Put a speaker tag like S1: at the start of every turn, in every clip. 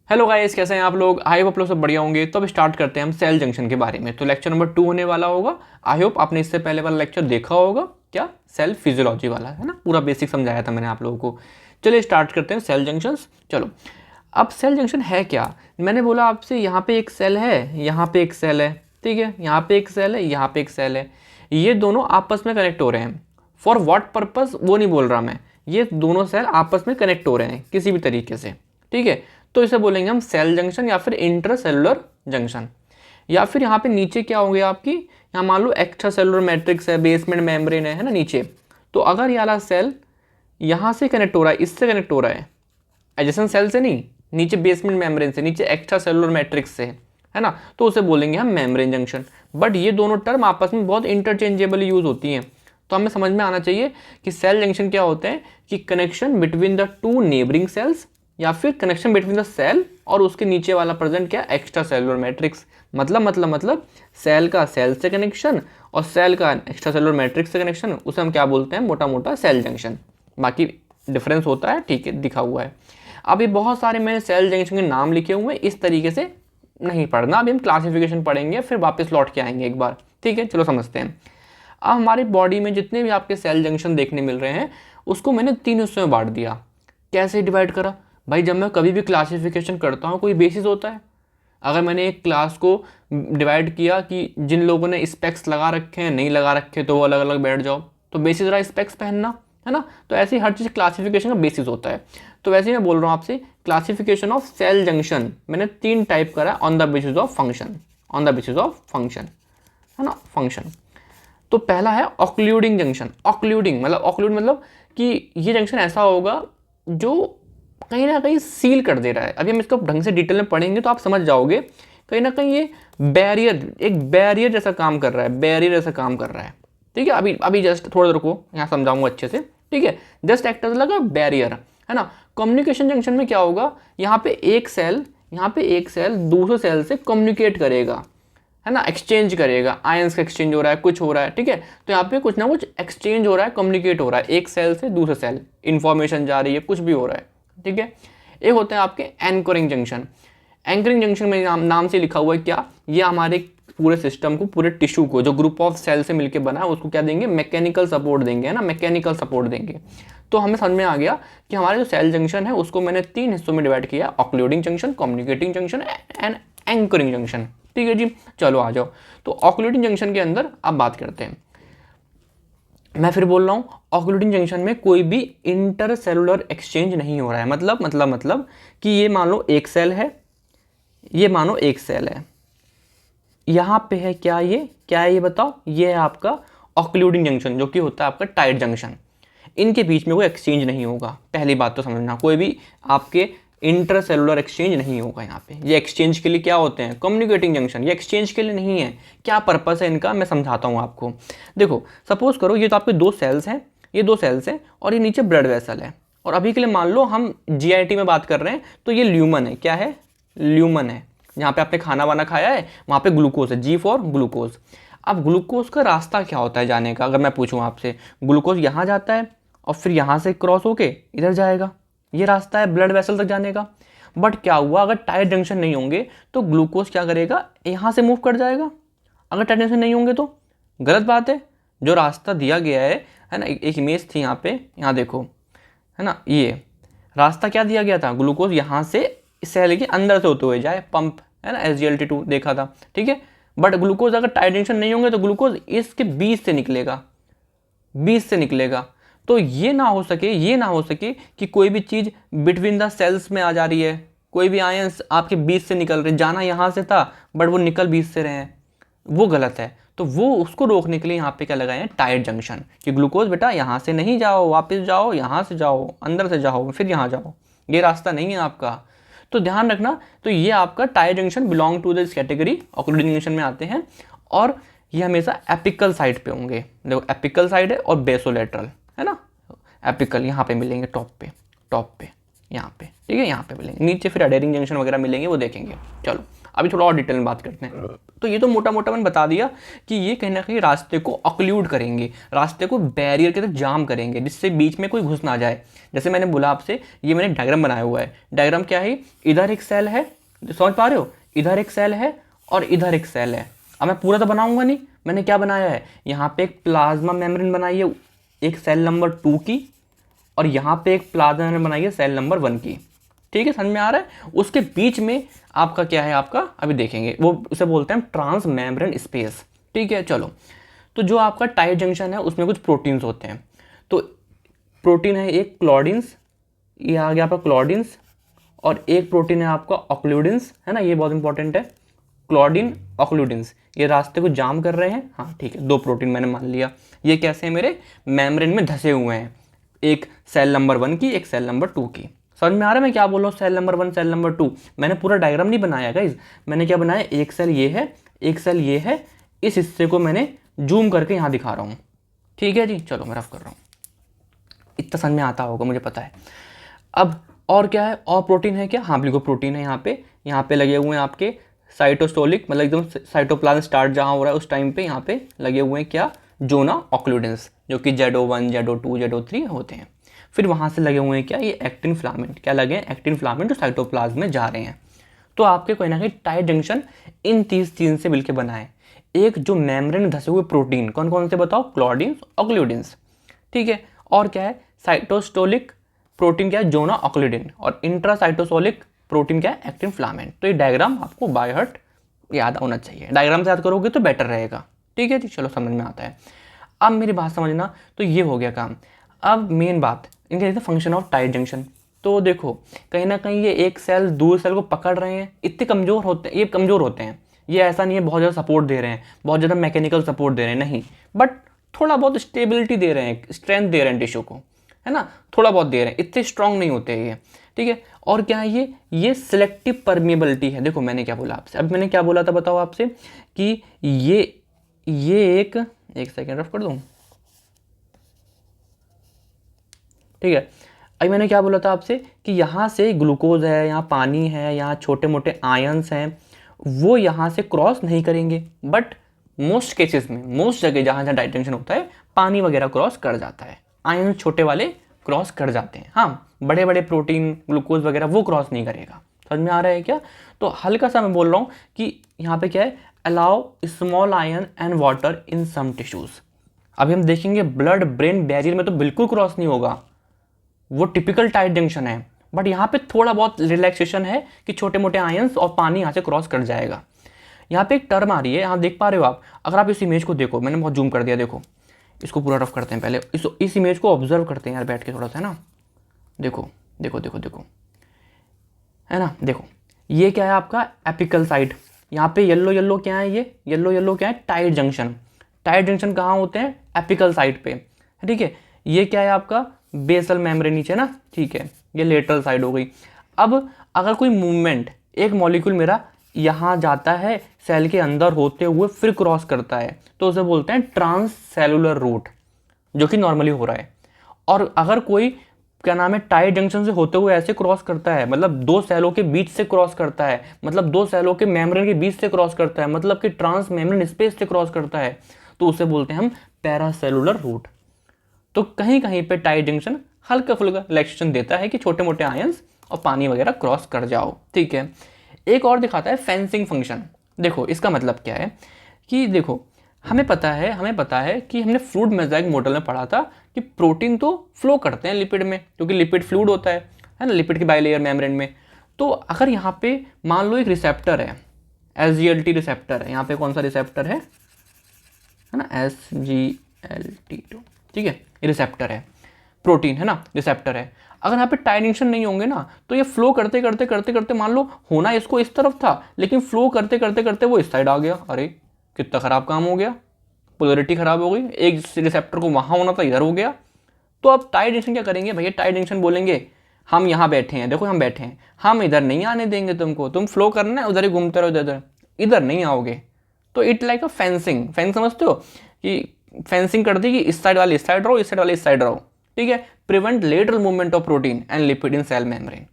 S1: Hello guys, कैसे हैं आप लोग। आई होप आप लोग सब बढ़िया होंगे। तो अब स्टार्ट करते हैं हम सेल जंक्शन के बारे में। तो लेक्चर नंबर 2 होने वाला होगा। आई होप आपने इससे पहले वाला लेक्चर देखा होगा, क्या सेल फिजियोलॉजी वाला, है ना। पूरा बेसिक समझाया था मैंने आप लोगों को। चलिए स्टार्ट करते हैं सेल जंक्शंस। चलो, अब सेल जंक्शन है क्या। मैंने बोला आपसे यहाँ पे एक सेल है, यहाँ पे एक सेल है, ठीक है, यहाँ पे एक सेल है, यहाँ पे एक सेल है। ये दोनों आपस में कनेक्ट हो रहे हैं। फॉर व्हाट पर्पस वो नहीं बोल रहा मैं, ये दोनों सेल आपस में कनेक्ट हो रहे हैं किसी भी तरीके से, ठीक है। तो इसे बोलेंगे हम सेल जंक्शन या फिर इंट्रासेलुलर जंक्शन। या फिर यहाँ पे नीचे क्या हो गया आपकी, यहाँ मान लो एक्स्ट्रा सेलुलर मैट्रिक्स है, बेसमेंट मेम्ब्रेन है ना नीचे। तो अगर ये वाला सेल यहाँ से कनेक्ट हो रहा है, इससे कनेक्ट हो रहा है, एडजेसेंट सेल से नहीं, नीचे बेसमेंट मेम्ब्रेन से, नीचे एक्स्ट्रा सेलुलर मैट्रिक्स से, है ना, तो उसे बोलेंगे हम मेम्ब्रेन जंक्शन। बट ये दोनों टर्म आपस में बहुत इंटरचेंजेबल यूज होती हैं। तो हमें समझ में आना चाहिए कि सेल जंक्शन क्या होते हैं, कि connection between the two neighbouring cells, या फिर कनेक्शन बिटवीन द सेल और उसके नीचे वाला प्रेजेंट क्या, एक्स्ट्रा सेलुलर मैट्रिक्स। मतलब सेल का सेल से कनेक्शन और सेल का एक्स्ट्रा सेलुलर मैट्रिक्स से कनेक्शन, उसे हम क्या बोलते हैं, मोटा मोटा सेल जंक्शन। बाकी डिफरेंस होता है, ठीक है, दिखा हुआ है। अभी बहुत सारे मैंने सेल जंक्शन के नाम लिखे हुए हैं, इस तरीके से नहीं पढ़ना। अभी हम क्लासिफिकेशन पढ़ेंगे, फिर वापस लौट के आएंगे एक बार, ठीक है। चलो समझते हैं। अब हमारी बॉडी में जितने भी आपके सेल जंक्शन देखने मिल रहे हैं, उसको मैंने 3 हिस्सों में बांट दिया। कैसे डिवाइड करा भाई, जब मैं कभी भी क्लासिफिकेशन करता हूँ कोई बेसिस होता है। अगर मैंने एक क्लास को डिवाइड किया कि जिन लोगों ने स्पेक्स लगा रखे हैं, नहीं लगा रखे, तो वो अलग अलग बैठ जाओ, तो बेसिस रहा स्पेक्स पहनना, है ना। तो ऐसे ही हर चीज़ क्लासिफिकेशन का बेसिस होता है। तो वैसे ही मैं बोल रहा हूँ आपसे, क्लासिफिकेशन ऑफ सेल जंक्शन मैंने 3 टाइप करा on the basis of function, on the basis of function, है ना, फंक्शन। तो पहला है ऑक्लूडिंग जंक्शन। ऑक्लूडिंग मतलब कि ये जंक्शन ऐसा होगा जो कहीं ना कहीं सील कर दे रहा है। अभी हम इसको ढंग से डिटेल में पढ़ेंगे तो आप समझ जाओगे। कहीं ना कहीं ये बैरियर, एक बैरियर जैसा काम कर रहा है, बैरियर जैसा काम कर रहा है, ठीक है। अभी अभी जस्ट थोड़ा रुको, यहाँ समझाऊंगा अच्छे से, ठीक है। जस्ट एक्ट एज लगा बैरियर, है ना। कम्युनिकेशन जंक्शन में क्या होगा, यहाँ पे एक सेल दूसरे सेल से कम्युनिकेट करेगा, है ना, एक्सचेंज करेगा, आयंस का एक्सचेंज हो रहा है, कुछ हो रहा है, ठीक है। तो यहाँ पे कुछ ना कुछ एक्सचेंज हो रहा है, कम्युनिकेट हो रहा है, एक सेल से दूसरे सेल इंफॉर्मेशन जा रही है, कुछ भी हो रहा है, ठीक है। एक होते हैं आपके एंकरिंग जंक्शन। एंकरिंग जंक्शन में नाम से लिखा हुआ है क्या, ये हमारे पूरे सिस्टम को, पूरे टिश्यू को, जो ग्रुप ऑफ सेल से मिलकर बना है, उसको क्या देंगे, मैकेनिकल सपोर्ट देंगे, है ना, मैकेनिकल सपोर्ट देंगे। तो हमें समझ में आ गया कि हमारे जो सेल जंक्शन है उसको मैंने 3 हिस्सों में डिवाइड किया, ऑक्लूडिंग junction, communicating junction and anchoring junction, ठीक है जी। चलो आ जाओ। तो ऑक्लूडिंग जंक्शन के अंदर अब बात करते हैं। मैं फिर बोल रहा हूँ, ऑक्लूडिंग जंक्शन में कोई भी इंटरसेलुलर एक्सचेंज नहीं हो रहा है। मतलब कि ये मान लो एक सेल है, ये मानो एक सेल है, यहाँ पे है क्या है ये बताओ, ये है आपका ऑक्लूडिंग जंक्शन, जो कि होता है आपका टाइट जंक्शन। इनके बीच में कोई एक्सचेंज नहीं होगा। पहली बात तो समझना, कोई भी आपके इंटरसेलुलर एक्सचेंज नहीं होगा यहाँ पे। ये एक्सचेंज के लिए क्या होते हैं, कम्युनिकेटिंग जंक्शन, ये एक्सचेंज के लिए नहीं है। क्या पर्पस है इनका, मैं समझाता हूँ आपको। देखो, सपोज करो ये तो आपके 2 सेल्स हैं, ये 2 सेल्स हैं और ये नीचे ब्लड वेसल है। और अभी के लिए मान लो हम जीआईटी में बात कर रहे हैं, तो ये ल्यूमन है। क्या है, ल्यूमन है। जहाँ पे आपने खाना वाना खाया है वहाँ पे ग्लूकोज है, जी फॉर ग्लूकोज। अब ग्लूकोज का रास्ता क्या होता है जाने का, अगर मैं पूछूँ आपसे, ग्लूकोज यहाँ जाता है और फिर यहाँ से क्रॉस होके इधर जाएगा, ये रास्ता है ब्लड वेसल तक जाने का। बट क्या हुआ, अगर टाइट जंक्शन नहीं होंगे तो ग्लूकोज क्या करेगा, यहाँ से मूव कर जाएगा। अगर टाइट जंक्शन नहीं होंगे तो गलत बात है। जो रास्ता दिया गया है ना, एक इमेज थी यहाँ पे, यहाँ देखो, है ना, ये रास्ता क्या दिया गया था, ग्लूकोज यहाँ से सेल के अंदर से होते हुए जाए, पंप, है ना, SGLT2 देखा था, ठीक है। बट ग्लूकोज अगर टाइट जंक्शन नहीं होंगे तो ग्लूकोज इसके बीच से निकलेगा। तो ये ना हो सके कि कोई भी चीज़ बिटवीन द सेल्स में आ जा रही है, कोई भी आयंस आपके बीच से निकल रहे, जाना यहाँ से था बट वो निकल बीच से रहे हैं, वो गलत है। तो वो उसको रोकने के लिए यहाँ पे क्या लगाए हैं, टाइट जंक्शन, कि ग्लूकोज बेटा यहाँ से नहीं जाओ, वापस जाओ, यहाँ से जाओ, अंदर से जाओ, फिर यहाँ जाओ, ये रास्ता नहीं है आपका। तो ध्यान रखना। तो ये आपका tight junction belong to this category, occluding junction में आते हैं। और ये हमेशा एपिकल साइड पे होंगे। देखो, एपिकल साइड है और बेसोलेटरल, है ना। एपिकल यहाँ पे मिलेंगे, टॉप पे यहाँ पे, ठीक है, यहाँ पे मिलेंगे। नीचे फिर अडेरिंग जंक्शन वगैरह मिलेंगे, वो देखेंगे। चलो अभी थोड़ा और डिटेल में बात करते हैं। तो ये तो मोटा मोटा मैंने बता दिया कि ये कहीं ना कहीं रास्ते को ऑक्लूड करेंगे, रास्ते को बैरियर के तरह जाम करेंगे, जिससे बीच में कोई घुस ना जाए। जैसे मैंने बोला आपसे, ये मैंने डायग्राम बनाया हुआ है। डायग्राम क्या है, इधर एक सेल है, समझ पा रहे हो, इधर एक सेल है और इधर एक सेल है। अब मैं पूरा तो बनाऊंगा नहीं, मैंने क्या बनाया है, यहाँ पे एक प्लाज्मा मेम्ब्रेन बनाई है एक सेल नंबर 2 की, और यहाँ पे एक प्लाज्मा मेम्ब्रेन बनाई है सेल नंबर 1 की। ठीक है, समझ में आ रहा है। उसके बीच में आपका क्या है, आपका अभी देखेंगे, वो उसे बोलते हैं ट्रांस मेम्ब्रेन स्पेस। ठीक है, चलो। तो जो आपका टाइट जंक्शन है उसमें कुछ प्रोटीन्स होते हैं। तो प्रोटीन है एक क्लॉडिन्स, ये आ गया आपका क्लॉडिन्स, और एक प्रोटीन है आपका ऑक्लूडिन्स, है ना, ये बहुत इंपॉर्टेंट है, क्लॉडिन ऑक्लूडिन्स। ये रास्ते को जाम कर रहे हैं। हाँ ठीक है, 2 प्रोटीन मैंने मान लिया। ये कैसे हैं, मेरे मेम्ब्रेन में धसे हुए हैं, एक सेल नंबर 1 की, एक सेल नंबर 2 की। समझ में आ रहा है मैं क्या बोल रहा हूँ, सेल नंबर 1 सेल नंबर 2। मैंने पूरा डायग्राम नहीं बनाया गाइज, मैंने क्या बनाया, एक सेल ये है, एक सेल ये है, इस हिस्से को मैंने जूम करके यहाँ दिखा रहा हूँ। ठीक है जी, चलो मैं रफ कर रहा हूँ, इतना समझ में आता होगा मुझे पता है। अब और क्या है, और प्रोटीन है क्या, हाँ बिल्कुल प्रोटीन है। यहाँ पे लगे हुए हैं आपके साइटोस्टोलिक, मतलब एकदम साइटोप्लाज्म स्टार्ट जहाँ हो रहा है उस टाइम पे यहाँ पे लगे हुए हैं क्या, जोना ऑक्लूडेंस, जो कि ZO1 ZO2 ZO3 होते हैं। फिर वहाँ से लगे हुए हैं क्या, ये एक्टिन फिलामेंट, क्या लगे हैं, एक्टिन फिलामेंट, जो साइटोप्लाज्म में जा रहे हैं। तो आपके कोई ना कोई टाइट जंक्शन इन 30 चीज से मिलकर बना है। एक जो मेम्ब्रेन में धसे हुए प्रोटीन कौन कौन से बताओ, क्लॉडिन्स ऑक्लूडिन्स। ठीक है, और क्या है, साइटोस्टोलिक प्रोटीन क्या है, जोना ऑक्लूडिन, और इंट्रासाइटोसोलिक प्रोटीन क्या है, एक्टिन फिलामेंट। तो ये डायग्राम आपको बाय हार्ट याद होना चाहिए, डायग्राम से याद करोगे तो बेटर रहेगा। ठीक है जी, चलो समझ में आता है। अब मेरी बात समझना, तो ये हो गया काम। अब मेन बात इनके फंक्शन ऑफ टाइट जंक्शन। तो देखो कहीं ना कहीं ये एक सेल दूसरे सेल को पकड़ रहे हैं, इतने कमज़ोर होते हैं, ये कमज़ोर होते हैं, ये ऐसा नहीं है बहुत ज़्यादा सपोर्ट दे रहे हैं, बहुत ज़्यादा मैकेनिकल सपोर्ट दे रहे हैं, नहीं, बट थोड़ा बहुत स्टेबिलिटी दे रहे हैं, स्ट्रेंथ दे रहे हैं टिश्यू को, है ना, थोड़ा बहुत दे रहे हैं, इतने स्ट्रांग नहीं होते ये। ठीक है, और क्या है, ये सिलेक्टिव परमिएबिलिटी है। देखो मैंने क्या बोला आपसे, अब मैंने क्या बोला था बताओ आपसे, कि ये एक सेकेंड रफ कर दूँ, ठीक है। अभी मैंने क्या बोला था आपसे कि यहाँ से ग्लूकोज है, यहाँ पानी है, यहाँ छोटे मोटे आयंस हैं, वो यहाँ से क्रॉस नहीं करेंगे, बट मोस्ट केसेस में, मोस्ट जगह जहाँ जहाँ टाइट जंक्शन होता है, पानी वगैरह क्रॉस कर जाता है, आयन छोटे वाले क्रॉस कर जाते हैं। हाँ, बड़े बड़े प्रोटीन ग्लूकोज वगैरह वो क्रॉस नहीं करेगा। समझ में आ रहा है क्या। तो हल्का सा मैं बोल रहा हूँ कि यहाँ पे क्या है, allow small ion and water in some tissues. अभी हम देखेंगे ब्लड ब्रेन बैरियर में तो बिल्कुल क्रॉस नहीं होगा, वो टिपिकल टाइट जंक्शन है, बट यहाँ पे थोड़ा बहुत रिलैक्सेशन है कि छोटे मोटे आयंस और पानी यहाँ से क्रॉस कर जाएगा। यहाँ पे एक टर्म आ रही है, यहाँ देख पा रहे हो आप, अगर आप इस इमेज को देखो, मैंने बहुत जूम कर दिया, देखो इसको पूरा रफ करते हैं पहले, इस इमेज को ऑब्जर्व करते हैं यार बैठ के थोड़ा सा, है ना। देखो देखो देखो देखो, है ना, देखो ये क्या है आपका एपिकल साइट, यहाँ पे येलो येलो क्या है, ये येलो येलो क्या है, टाइट जंक्शन। टाइट जंक्शन कहाँ होते हैं, एपिकल साइट पे, ठीक है। ये क्या है आपका बेसल मेम्ब्रेन नीचे ना, ठीक है, ये लेटरल साइड हो गई। अब अगर कोई मूवमेंट, एक मॉलिक्यूल मेरा यहाँ जाता है सेल के अंदर होते हुए फिर क्रॉस करता है, तो उसे बोलते हैं ट्रांस सेलुलर रूट, जो कि नॉर्मली हो रहा है। और अगर कोई क्या नाम है टाइट जंक्शन से होते हुए ऐसे क्रॉस करता है, मतलब 2 सेलों के बीच से क्रॉस करता है, मतलब 2 सेलों के मेम्ब्रेन के बीच से क्रॉस करता है, मतलब कि ट्रांस मेम्ब्रेन स्पेस से क्रॉस करता है, तो उसे बोलते हैं हम पैरासेलुलर रूट। तो कहीं कहीं पे टाइट जंक्शन हल्का फुल्का रिलैक्सेशन देता है कि छोटे मोटे आयंस और पानी वगैरह क्रॉस कर जाओ, ठीक है। एक और दिखाता है फेंसिंग फंक्शन। देखो इसका मतलब क्या है कि देखो हमें पता है कि हमने फ्लूइड मोज़ेक मॉडल में पढ़ा था कि प्रोटीन तो फ्लो करते हैं लिपिड में, क्योंकि लिपिड फ्लूइड होता है ना, लिपिड के बाइलेयर मेम्ब्रेन में। तो अगर यहाँ पे मान लो एक रिसेप्टर है, SGLT रिसेप्टर है, यहाँ पे कौन सा रिसेप्टर है ना, SGLT2, ठीक है, ये रिसेप्टर है, प्रोटीन है ना, रिसेप्टर है। अगर यहाँ पे टाइट जंक्शन नहीं होंगे ना, तो ये फ्लो करते करते करते करते, मान लो होना इसको इस तरफ था, लेकिन फ्लो करते करते करते वो इस साइड आ गया, अरे कितना खराब काम हो गया, पोलरिटी खराब हो गई, एक रिसेप्टर को वहाँ होना था इधर हो गया। तो अब टाइट जंक्शन क्या करेंगे भैया, टाइट जंक्शन बोलेंगे हम यहाँ बैठे हैं, देखो हम बैठे हैं, हम इधर नहीं आने देंगे तुमको, तुम फ्लो करना है उधर ही घूमते रहो, इधर नहीं आओगे। तो it like a fencing, fence समझते हो कि फेंसिंग कर दी कि इस साइड वाले इस साइड रहो, इस साइड वाले इस साइड रहो, ठीक है। Prevent lateral movement of protein and lipid in cell membrane.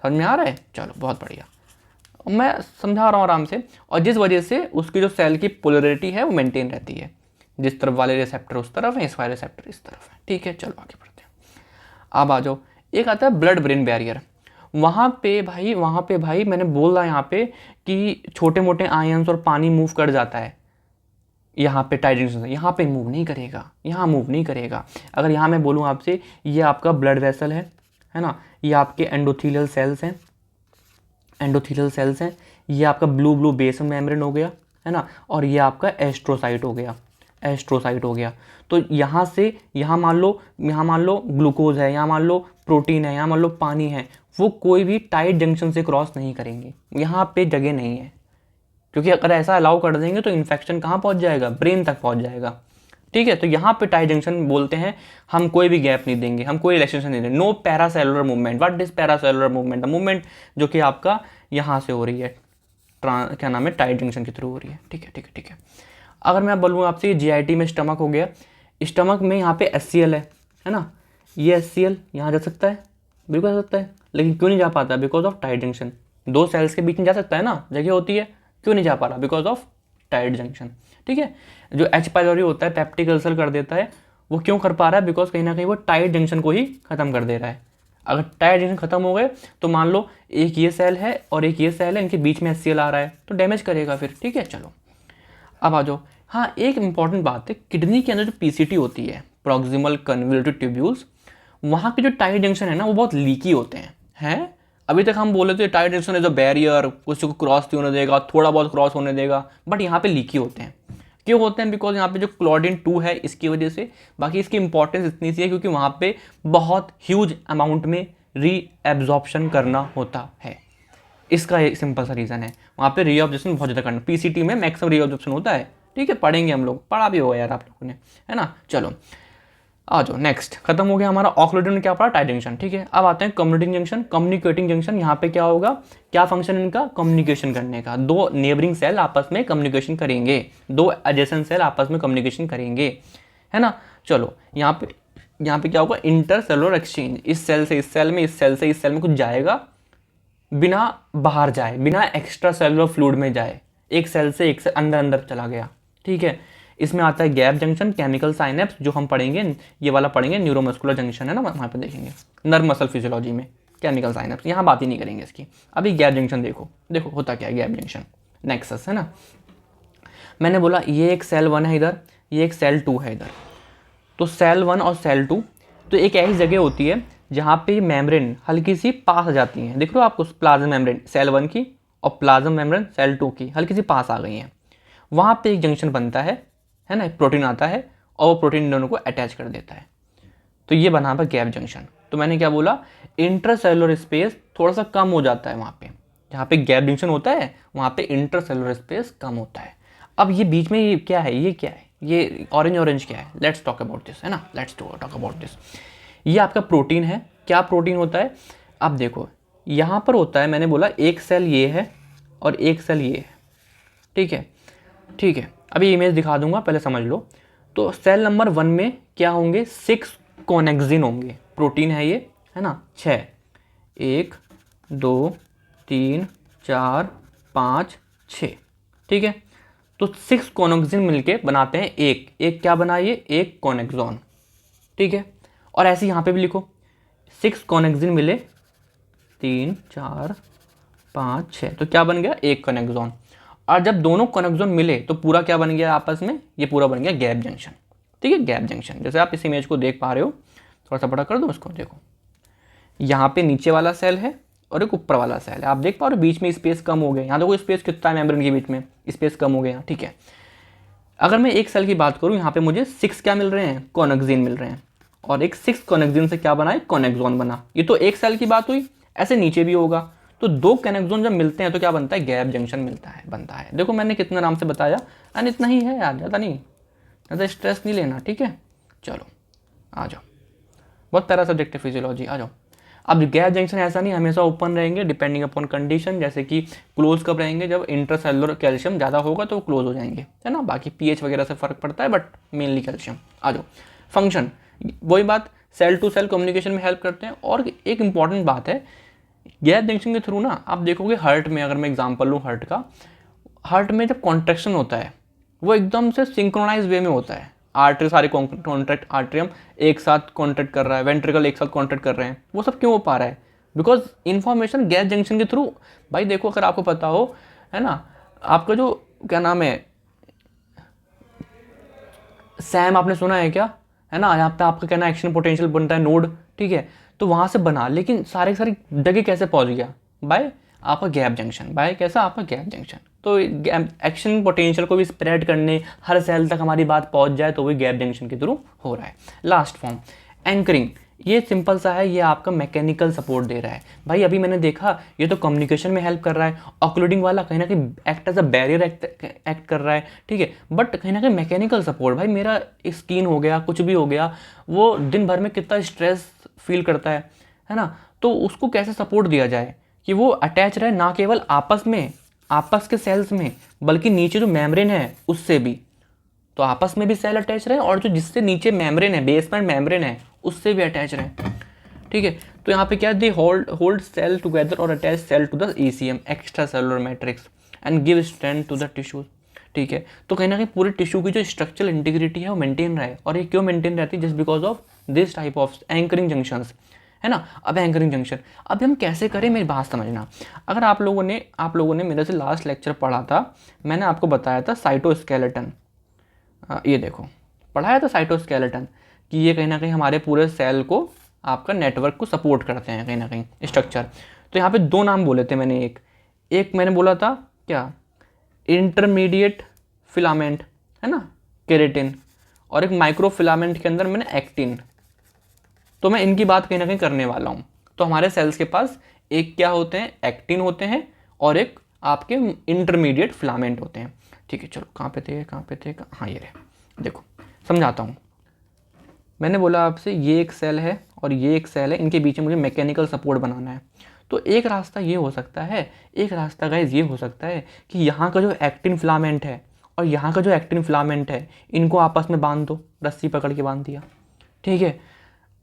S1: समझ में आ रहा है, चलो बहुत बढ़िया। मैं समझा रहा हूँ आराम से, और जिस वजह से उसकी जो सेल की पोलरिटी है वो मेंटेन रहती है, जिस तरफ वाले रिसेप्टर उस तरफ है, इस वाले रिसेप्टर इस तरफ है। ठीक है, चलो आगे बढ़ते हैं। अब आ जाओ, एक आता है ब्लड ब्रेन बैरियर। वहाँ पे भाई मैंने बोल रहा यहाँ पे कि छोटे मोटे आयंस और पानी मूव कर जाता है, यहाँ पे टाइट जंक्शन से, यहाँ पे मूव नहीं करेगा, यहाँ मूव नहीं करेगा। अगर यहाँ मैं बोलूँ आपसे, ये आपका ब्लड वेसल है ना, ये आपके एंडोथीलियल सेल्स हैं, ये आपका ब्लू बेसल मेम्ब्रेन हो गया, है ना, और ये आपका एस्ट्रोसाइट हो गया। तो यहाँ से यहाँ मान लो ग्लूकोज है, यहाँ मान लो प्रोटीन है, यहाँ मान लो पानी है, वो कोई भी टाइट जंक्शन से क्रॉस नहीं करेंगे, यहाँ पे जगह नहीं है। क्योंकि अगर ऐसा अलाउ कर देंगे तो इन्फेक्शन कहाँ पहुँच जाएगा, ब्रेन तक पहुँच जाएगा। ठीक है, तो यहाँ पे टाइट जंक्शन बोलते हैं, हम कोई भी गैप नहीं देंगे, हम कोई रिलैक्सेशन नहीं देंगे। No paracellular movement. What is paracellular movement? Movement जो कि आपका यहाँ से हो रही है, क्या नाम है, टाइट जंक्शन के थ्रू हो रही है। ठीक है। अगर मैं बोलूँ आपसे GIT में स्टमक हो गया, स्टमक में यहाँ पे HCl है ना, ये HCl यहाँ जा सकता है, बिल्कुल जा सकता है, लेकिन क्यों नहीं जा पाता? Because of tight junction. दो सेल्स के बीच में जा सकता है ना, जगह होती है, क्यों नहीं जा पा रहा? Because of tight junction. ठीक है, जो H. पाइलोरी होता है, पेप्टिक अल्सर कर देता है, वो क्यों कर पा रहा है? बिकॉज कहीं ना कहीं वो टाइट जंक्शन को ही खत्म कर दे रहा है। अगर टाइट जंक्शन खत्म हो गए तो मान लो एक ये सेल है और एक ये सेल है, इनके बीच में HCl आ रहा है तो डैमेज करेगा फिर। ठीक है, चलो अब आ जाओ। हाँ, एक इंपॉर्टेंट बात है, किडनी के अंदर जो PCT होती है, प्रॉक्सिमल कन्वोल्यूटिव ट्यूब्यूल्स, वहाँ के जो टाइट जंक्शन है ना, वो बहुत लीकी होते हैं। अभी तक हम बोले थे tight junction is a barrier, कुछ को क्रॉस नहीं होने देगा, थोड़ा बहुत क्रॉस होने देगा, बट यहाँ पे लीकी होते हैं। क्यों होते हैं? बिकॉज यहाँ पे जो क्लोरीन 2 है इसकी वजह से। बाकी इसकी इंपॉर्टेंस इतनी सी है क्योंकि वहाँ पे बहुत ह्यूज अमाउंट में रीएब्जॉर्प्शन करना होता है। इसका एक सिंपल सा रीज़न है, वहाँ पे रीऑब्जॉर्प्शन बहुत ज़्यादा करना। PCT में मैक्सिमम रीऑब्जॉर्प्शन होता है। ठीक है, पढ़ेंगे हम लोग, पढ़ा भी होगा यार आप लोगों ने, है ना। चलो आ जाओ, नेक्स्ट खत्म हो गया हमारा ऑक्लूजन में क्या पड़ा, टाइट जंक्शन। ठीक है, अब आते हैं कम्युनिकेटिंग जंक्शन। यहाँ पे क्या होगा, क्या फंक्शन इनका, कम्युनिकेशन करने का। दो नेबरिंग सेल आपस में कम्युनिकेशन करेंगे, दो एडजेसेंट सेल आपस में कम्युनिकेशन करेंगे, है ना। चलो यहाँ पे क्या होगा, इंटरसेलुलर एक्सचेंज। इस सेल से इस सेल में, इस सेल से इस सेल में कुछ जाएगा, बिना बाहर जाए, बिना एक्स्ट्रा सेलुलर फ्लूइड में जाए, एक सेल से एक से अंदर चला गया। ठीक है, इसमें आता है गैप जंक्शन, केमिकल साइनेप्स, जो हम पढ़ेंगे, ये वाला पढ़ेंगे, न्यूरोमस्कुलर जंक्शन है ना, वहाँ पे देखेंगे नर्व मसल फिजियोलॉजी में केमिकल साइनेप्स, यहाँ बात ही नहीं करेंगे इसकी। अभी गैप जंक्शन देखो होता क्या है गैप जंक्शन, नेक्सस है ना। मैंने बोला ये एक सेल 1 है इधर, ये एक सेल 2 है इधर। तो सेल 1 और सेल 2 तो एक ऐसी जगह होती है जहाँ पे मेम्ब्रेन हल्की सी पास आ जाती है। देख लो आपको, प्लाज्मा मेम्ब्रेन सेल 1 की और प्लाज्मा मेम्ब्रेन सेल 2 की हल्की सी पास आ गई हैं। वहाँ पे एक जंक्शन बनता है ना, एक प्रोटीन आता है और वो प्रोटीन दोनों को अटैच कर देता है, तो ये बना पर गैप जंक्शन। तो मैंने क्या बोला, इंटरसेलुलर स्पेस थोड़ा सा कम हो जाता है वहाँ पे, जहाँ पे गैप जंक्शन होता है वहाँ पे इंटरसेलुलर स्पेस कम होता है। अब ये बीच में ये क्या है, ये ऑरेंज क्या है, लेट्स टॉक अबाउट दिस, है ना, लेट्स टॉक अबाउट दिस। ये आपका प्रोटीन है। क्या प्रोटीन होता है? अब देखो यहाँ पर होता है, मैंने बोला एक सेल ये है और एक सेल ये है। ठीक है, अभी इमेज दिखा दूंगा, पहले समझ लो। तो सेल नंबर 1 में क्या होंगे, 6 कोनेक्सिन होंगे, प्रोटीन है ये, है ना, 6, 1 2 3 4 5 6। ठीक है, तो 6 कोनेक्सिन मिलके बनाते हैं एक क्या बना, ये एक कोनेक्सॉन। ठीक है, और ऐसे यहाँ पे भी लिखो, 6 कोनेक्सिन मिले, 3 4 5 6, तो क्या बन गया, एक कोनेक्सॉन। और जब दोनों कोनेक्सॉन मिले तो पूरा क्या बन गया आपस में, ये पूरा बन गया गैप जंक्शन। ठीक है, गैप जंक्शन, जैसे आप इस इमेज को देख पा रहे हो, थोड़ा सा बड़ा कर दो इसको, देखो यहाँ पे नीचे वाला सेल है और एक ऊपर वाला सेल है, आप देख पा रहे हो, बीच में स्पेस कम हो गया। यहाँ देखो स्पेस कितना है मेम्ब्रेन के बीच में, स्पेस कम हो गया। ठीक है, अगर मैं एक सेल की बात करूँ, यहाँ पे मुझे 6 क्या मिल रहे हैं, कोनेक्सिन मिल रहे हैं, और एक 6 कोनेक्सिन से क्या बना है, कोनेक्सॉन बना। ये तो एक सेल की बात हुई, ऐसे नीचे भी होगा। तो दो कोनेक्सॉन जब मिलते हैं तो क्या बनता है, गैप जंक्शन बनता है। देखो मैंने कितना आराम से बताया, एंड इतना ही है यार, ज़्यादा नहीं, ज़्यादा स्ट्रेस नहीं लेना। ठीक है, चलो आ जाओ, बहुत प्यारा सब्जेक्ट है फिजियोलॉजी, आ जाओ। अब गैप जंक्शन ऐसा नहीं हमेशा ओपन रहेंगे, डिपेंडिंग अपॉन कंडीशन, जैसे कि क्लोज कब रहेंगे, जब इंटरसेलुलर कैल्शियम ज़्यादा होगा तो क्लोज हो जाएंगे, है ना। बाकी pH वगैरह से फर्क पड़ता है, बट मेनली कैल्शियम। आ जाओ, फंक्शन, वही बात, सेल टू सेल कम्युनिकेशन में हेल्प करते हैं। और एक इंपॉर्टेंट बात है, गैप जंक्शन के थ्रू ना आप देखोगे हार्ट में, अगर मैं एग्जांपल लूँ हार्ट का, हार्ट में जब कॉन्ट्रैक्शन होता है वो एकदम से सिंक्रोनाइज वे में होता है। आर्टरी सारे कॉन्ट्रैक्ट, आर्ट्रियम एक साथ कॉन्ट्रैक्ट कर रहा है, वेंट्रिकल एक साथ कॉन्ट्रैक्ट कर रहे हैं, वो सब क्यों हो पा रहा है? बिकॉज इन्फॉर्मेशन गैप जंक्शन के थ्रू। भाई देखो, अगर आपको पता हो, है ना, आपका जो क्या नाम है, सैम आपने सुना है क्या, है ना, यहाँ पे आपका कहना एक्शन पोटेंशियल बनता है नोड, ठीक है, तो वहाँ से बना, लेकिन सारे सारी जगह कैसे पहुँच गया? बाय आपका गैप जंक्शन। बाय कैसा? आपका गैप जंक्शन। तो एक्शन पोटेंशियल को भी स्प्रेड करने, हर सेल तक हमारी बात पहुँच जाए, तो वही गैप जंक्शन के थ्रू हो रहा है। लास्ट फॉर्म एंकरिंग, ये सिंपल सा है, ये आपका मैकेनिकल सपोर्ट दे रहा है। भाई अभी मैंने देखा ये तो कम्युनिकेशन में हेल्प कर रहा है, ऑक्लूडिंग वाला कहीं ना कहीं act as a barrier act कर रहा है, ठीक है, बट कहीं ना कहीं मैकेनिकल सपोर्ट, भाई मेरा स्किन हो गया, कुछ भी हो गया, वो दिन भर में कितना स्ट्रेस फील करता है ना, तो उसको कैसे सपोर्ट दिया जाए कि वो अटैच रहे, ना केवल आपस में, आपस के सेल्स में, बल्कि नीचे जो मेम्ब्रेन है उससे भी, तो आपस में भी सेल अटैच रहे, और जो जिससे नीचे मेम्ब्रेन है, बेसमेंट मेम्ब्रेन है, उससे भी अटैच रहे, ठीक है। तो यहाँ पे क्या, दे होल्ड सेल टुगेदर और attach cell to the ECM, extra cellular matrix, and give strength to the tissues, ठीक है। तो कहीं ना कहीं पूरे टिश्यू की जो स्ट्रक्चरल इंटीग्रिटी है वो मेंटेन रहे, और ये क्यों मेंटेन रहती है? Just because of this type of anchoring junctions, है ना। अब एंकरिंग जंक्शन, अब हम कैसे करें, मेरी बात समझना। अगर आप लोगों ने मेरे से लास्ट लेक्चर पढ़ा था, मैंने आपको बताया था साइटोस्केलेटन, ये देखो पढ़ाया था साइटोस्केलेटन, कि ये कहीं ना कहीं हमारे पूरे सेल को, आपका नेटवर्क को सपोर्ट करते हैं कहीं ना कहीं स्ट्रक्चर। तो यहाँ पे दो नाम बोले थे मैंने, एक मैंने बोला था क्या, इंटरमीडिएट फिलामेंट, है ना, केरेटिन, और एक माइक्रो फिलामेंट के अंदर मैंने एक्टिन। तो मैं इनकी बात कहीं ना कहीं करने वाला हूँ। तो हमारे सेल्स के पास एक क्या होते हैं, एक्टिन होते हैं, और एक आपके इंटरमीडिएट फिलामेंट होते हैं, ठीक है। चलो कहाँ पे थे, हाँ ये रहे, देखो समझाता हूँ। मैंने बोला आपसे ये एक सेल है और ये एक सेल है, इनके बीच में मुझे मैकेनिकल सपोर्ट बनाना है। तो एक रास्ता ये हो सकता है, एक रास्ता गाइस ये हो सकता है कि यहाँ का जो एक्टिन फिलामेंट है और यहाँ का जो एक्टिन फिलामेंट है, इनको आपस में बांध दो, रस्सी पकड़ के बांध दिया, ठीक है।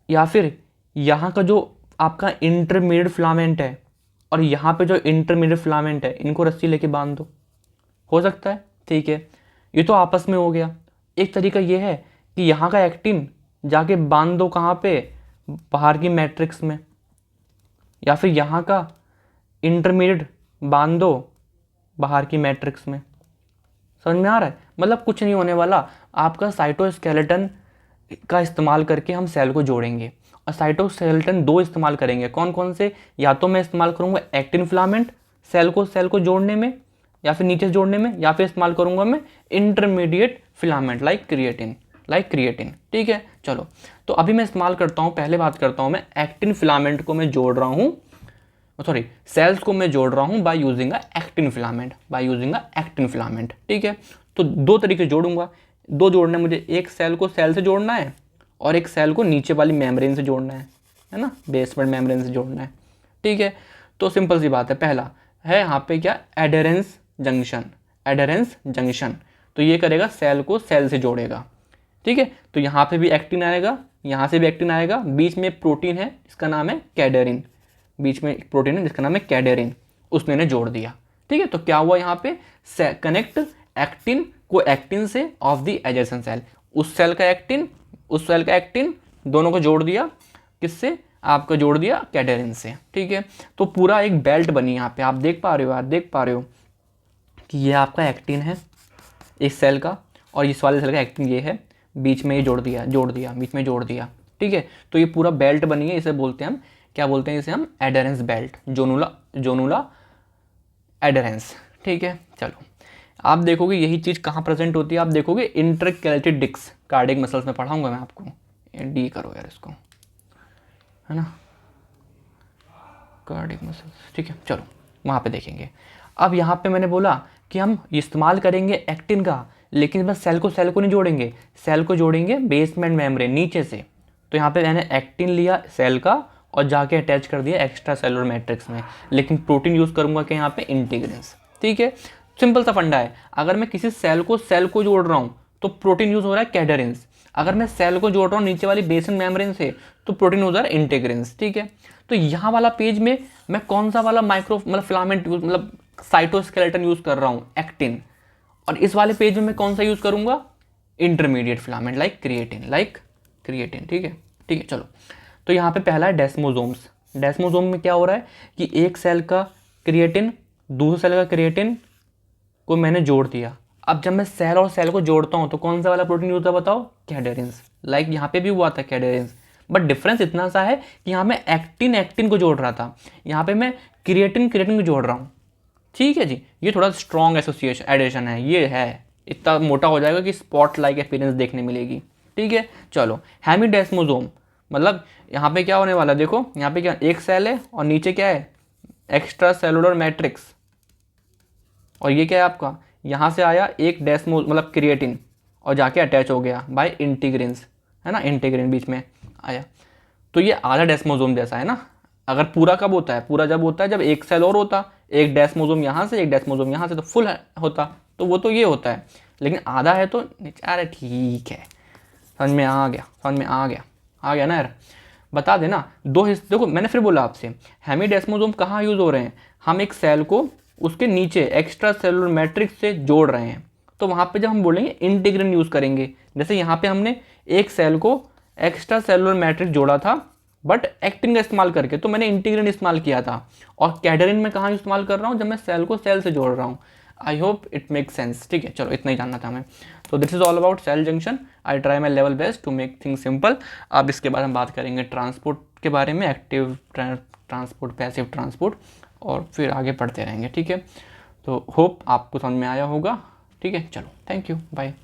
S1: या फिर यहाँ का जो आपका इंटरमीडिएट फिलामेंट है और यहाँ पे जो इंटरमीडिएट फिलामेंट है, इनको रस्सी लेके बांध दो, हो सकता है, ठीक है। ये तो आपस में हो गया। एक तरीका ये है कि यहाँ का एक्टिन जाके बांध दो कहाँ पे, बाहर की मैट्रिक्स में, या फिर यहाँ का इंटरमीडिएट बांध दो बाहर की मैट्रिक्स में। समझ में आ रहा है? मतलब कुछ नहीं होने वाला, आपका साइटोस्केलेटन का इस्तेमाल करके हम सेल को जोड़ेंगे, और साइटोस्केलेटन दो इस्तेमाल करेंगे, कौन कौन से, या तो मैं इस्तेमाल करूँगा एक्टिन फिलामेंट सेल को जोड़ने में, या फिर नीचे जोड़ने में, या फिर इस्तेमाल करूँगा मैं इंटरमीडिएट फिलामेंट लाइक क्रिएटिन, ठीक है। चलो तो अभी मैं इस्तेमाल करता हूँ, पहले बात करता हूँ मैं एक्टिन फिलामेंट को मैं जोड़ रहा हूँ, सॉरी सेल्स को मैं जोड़ रहा हूँ बाय यूजिंग एक्टिन फिलामेंट, ठीक है। तो दो तरीके जोड़ूंगा, दो जोड़ना है मुझे, एक सेल को सेल से जोड़ना है और एक सेल को नीचे वाली मेम्ब्रेन से जोड़ना है ना, बेसमेंट मेम्ब्रेन से जोड़ना है, ठीक है। तो सिंपल सी बात है, पहला है यहाँ पे क्या, एडेरेंस जंक्शन, तो ये करेगा सेल को सेल से जोड़ेगा, ठीक है। तो यहाँ पे भी एक्टिन आएगा, यहाँ से भी एक्टिन आएगा, बीच में प्रोटीन है, इसका नाम है कैडेरिन, बीच में एक प्रोटीन है जिसका नाम है कैडेरिन, उसने ने जोड़ दिया, ठीक है। तो क्या हुआ यहाँ पे, कनेक्ट एक्टिन को एक्टिन से ऑफ द एडजेसेंट सेल, उस सेल का एक्टिन दोनों को जोड़ दिया, किससे, आपको जोड़ दिया कैडेरिन से, ठीक है। तो पूरा एक बेल्ट बनी यहाँ पे, आप देख पा रहे हो कि ये आपका एक्टिन है इस सेल का, और इस वाले सेल का एक्टिन ये है, बीच में ये जोड़ दिया, बीच में जोड़ दिया, ठीक है। तो ये पूरा बेल्ट बनी है, इसे बोलते हैं हम, क्या बोलते हैं इसे हम, एडेरेंस बेल्ट, जोनुला एडेरेंस, ठीक है। चलो आप देखोगे यही चीज़ कहाँ प्रेजेंट होती है, आप देखोगे इंटरकैलेटेड डिस्क, कार्डियक मसल्स में पढ़ाऊंगा मैं आपको, डी करो यार इसको, है ना, कार्डियक मसल्स, ठीक है। चलो वहाँ पे देखेंगे। अब यहाँ पे मैंने बोला कि हम इस्तेमाल करेंगे एक्टिन का, लेकिन बस सेल को नहीं जोड़ेंगे, सेल को जोड़ेंगे बेसमेंट मेम्ब्रेन नीचे से। तो यहाँ पे मैंने एक्टिन लिया सेल का और जाके अटैच कर दिया एक्स्ट्रा सेलुलर मैट्रिक्स में, लेकिन प्रोटीन यूज़ करूँगा कि यहाँ पे इंटीग्रिन्स, ठीक है। सिंपल सा फंडा है, अगर मैं किसी सेल को जोड़ रहा हूँ तो प्रोटीन यूज़ हो रहा है कैडेरिन्स, अगर मैं सेल को जोड़ रहा हूँ नीचे वाली बेसमेंट मेम्ब्रेन से तो प्रोटीन यूज़ हो रहा है इंटीग्रिन्स, ठीक है। तो यहाँ वाला पेज में मैं कौन सा वाला माइक्रो मतलब फिलामेंट मतलब साइटोस्केलेटन यूज़ कर रहा हूँ, एक्टिन, और इस वाले पेज में मैं कौन सा यूज़ करूँगा, इंटरमीडिएट फिलामेंट लाइक क्रिएटिन, ठीक है चलो। तो यहाँ पे पहला है डेस्मोसोम्स। डेस्मोसोम में क्या हो रहा है कि एक सेल का क्रिएटिन दूसरे सेल का क्रिएटिन को मैंने जोड़ दिया। अब जब मैं सेल और सेल को जोड़ता हूँ तो कौन सा वाला प्रोटीन होता है बताओ, कैडेरिन्स। लाइक यहाँ पे भी हुआ था कैडेरिन्स, बट डिफरेंस इतना सा है कि यहाँ मैं एक्टिन को जोड़ रहा था, यहाँ पे मैं क्रिएटिन को जोड़ रहा हूँ। ठीक है जी, ये थोड़ा स्ट्रॉन्ग एसोसिएशन एडिशन है, ये है इतना मोटा हो जाएगा कि स्पॉट लाइक अपीयरेंस देखने मिलेगी। ठीक है चलो, हेमिडेस्मोसोम मतलब यहाँ पे क्या होने वाला है, देखो यहाँ पे क्या, एक सेल है और नीचे क्या है, एक्स्ट्रा सेलुलर मैट्रिक्स, और ये क्या है आपका, यहाँ से आया एक डेस्मो मतलब क्रिएटिन और जाके अटैच हो गया बाय इंटीग्रिन्स, है ना, इंटीग्रिन बीच में आया। तो ये आधा डेस्मोसोम जैसा है ना। अगर पूरा कब होता है, पूरा जब होता है जब एक सेल और होता, एक डेस्मोसोम यहाँ से एक डेस्मोसोम यहाँ से, तो फुल होता, तो वो तो ये होता है। लेकिन आधा है तो अरे ठीक है, समझ में आ गया ना यार। बता देना दो हिस्से, देखो मैंने फिर बोला आपसे, हेमिडेस्मोसोम कहाँ यूज़ हो रहे हैं, हम एक सेल को उसके नीचे एक्स्ट्रा सेलुलर मैट्रिक्स से जोड़ रहे हैं, तो वहाँ पे जब हम बोलेंगे इंटीग्रिन यूज़ करेंगे। जैसे यहाँ पे हमने एक सेल को एक्स्ट्रा सेलुलर मैट्रिक्स जोड़ा था बट एक्टिन का इस्तेमाल करके, तो मैंने इंटीग्रिन इस्तेमाल किया था। और कैडेरिन में कहाँ इस्तेमाल कर रहा हूँ, जब मैं सेल को सेल से जोड़ रहा हूँ। I hope it make sense. ठीक है चलो, इतना ही जानना था हमें। तो this is all about cell junction. I try my level best to make things simple. अब इसके बाद हम बात करेंगे ट्रांसपोर्ट के बारे में, एक्टिव ट्रांसपोर्ट, पैसिव ट्रांसपोर्ट, और फिर आगे पढ़ते रहेंगे। ठीक है, तो होप आपको समझ में आया होगा। ठीक है चलो, थैंक यू, बाय।